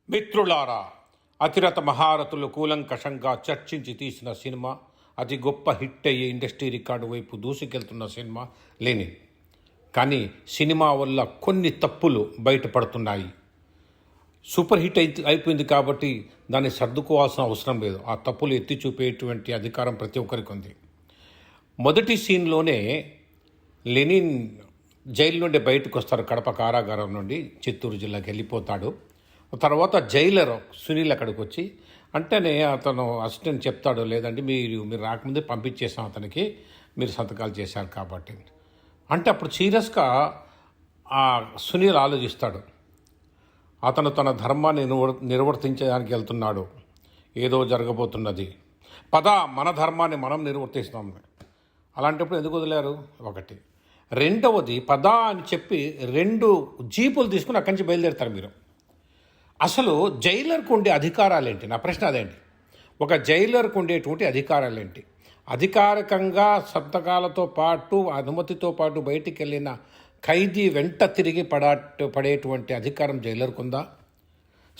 మిత్రులారా, అతిరథ మహారథులు కూలంకషంగా చర్చించి తీసిన సినిమా, అతి గొప్ప హిట్ అయ్యే ఇండస్ట్రీ రికార్డు వైపు దూసుకెళ్తున్న సినిమా లెనిన్. కానీ సినిమా వల్ల కొన్ని తప్పులు బయటపడుతున్నాయి. సూపర్ హిట్ అయిపోయింది కాబట్టి దాన్ని సర్దుకోవాల్సిన అవసరం లేదు. ఆ తప్పులు ఎత్తి చూపేటువంటి అధికారం ప్రతి ఒక్కరికి ఉంది. మొదటి సీన్లోనే లెనిన్ జైలు నుండి బయటకు వస్తారు. కడప కారాగారం నుండి చిత్తూరు జిల్లాకి వెళ్ళిపోతాడు. తర్వాత జైలర్ సునీల్ అక్కడికి వచ్చి అంటేనే అతను అసిస్టెంట్ చెప్తాడు, లేదండి మీరు రాకముందే పంపించేసాం అతనికి, మీరు సంతకాలు చేశారు కాబట్టి. అంటే అప్పుడు సీరియస్గా ఆ సునీల్ ఆలోచిస్తాడు. అతను తన ధర్మాన్ని నిర్వర్తించడానికి వెళ్తున్నాడు, ఏదో జరగబోతున్నది, పద మన ధర్మాన్ని మనం నిర్వర్తిస్తాం. అలాంటప్పుడు ఎందుకు వదిలేరు? ఒకటి. రెండవది, పద అని చెప్పి 2 జీపులు తీసుకుని అక్కడి నుంచి బయలుదేరుతారు. మీరు అసలు జైలర్కు ఉండే అధికారాలేంటి? నా ప్రశ్న అదేంటి. ఒక జైలర్కు ఉండేటువంటి అధికారాలేంటి? అధికారికంగా సంతకాలతో పాటు అనుమతితో పాటు బయటికి వెళ్ళిన ఖైదీ వెంట తిరిగి పడేటువంటి అధికారం జైలర్కు ఉందా?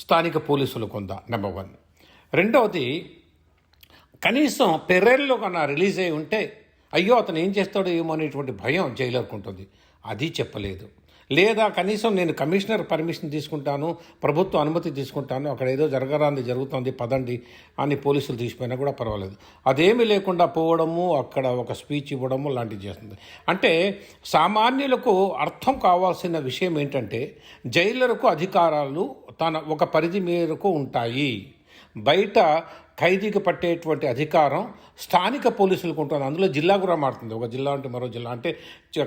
స్థానిక పోలీసులకు ఉందా? నెంబర్ 1. రెండవది, కనీసం పెరేల్లో కన్నా రిలీజ్ అయి ఉంటే అయ్యో అతను ఏం చేస్తాడో ఏమో అనేటువంటి భయం జైలర్కు ఉంటుంది. అది చెప్పలేదు. లేదా కనీసం నేను కమిషనర్ పర్మిషన్ తీసుకుంటాను, ప్రభుత్వ అనుమతి తీసుకుంటాను, అక్కడ ఏదో జరుగుతుంది పదండి అని పోలీసులు తీసిపోయినా కూడా పర్వాలేదు. అదేమీ లేకుండా పోవడము, అక్కడ ఒక స్పీచ్ ఇవ్వడము లాంటివి చేస్తుంది. అంటే సామాన్యులకు అర్థం కావాల్సిన విషయం ఏంటంటే, జైలర్కు అధికారాలు తన ఒక పరిధి మేరకు ఉంటాయి. బయట ఖైదీకి పట్టేటువంటి అధికారం స్థానిక పోలీసులకు ఉంటుంది. అందులో జిల్లా కూడా మారుతుంది. ఒక జిల్లా అంటే మరో జిల్లా, అంటే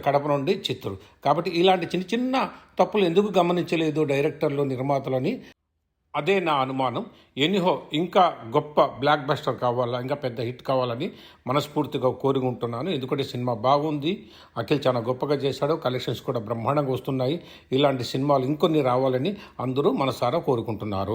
కడప నుండి చిత్తూరు. కాబట్టి ఇలాంటి చిన్న చిన్న తప్పులు ఎందుకు గమనించలేదు డైరెక్టర్లు, నిర్మాతలని, అదే నా అనుమానం. ఎనీహో, ఇంకా గొప్ప బ్లాక్ బస్టర్ కావాలా, ఇంకా పెద్ద హిట్ కావాలని మనస్ఫూర్తిగా కోరుకుంటున్నాను. ఎందుకంటే సినిమా బాగుంది, అఖిల్ చాలా గొప్పగా చేశాడు, కలెక్షన్స్ కూడా బ్రహ్మాండంగా వస్తున్నాయి. ఇలాంటి సినిమాలు ఇంకొన్ని రావాలని అందరూ మనసారా కోరుకుంటున్నారు.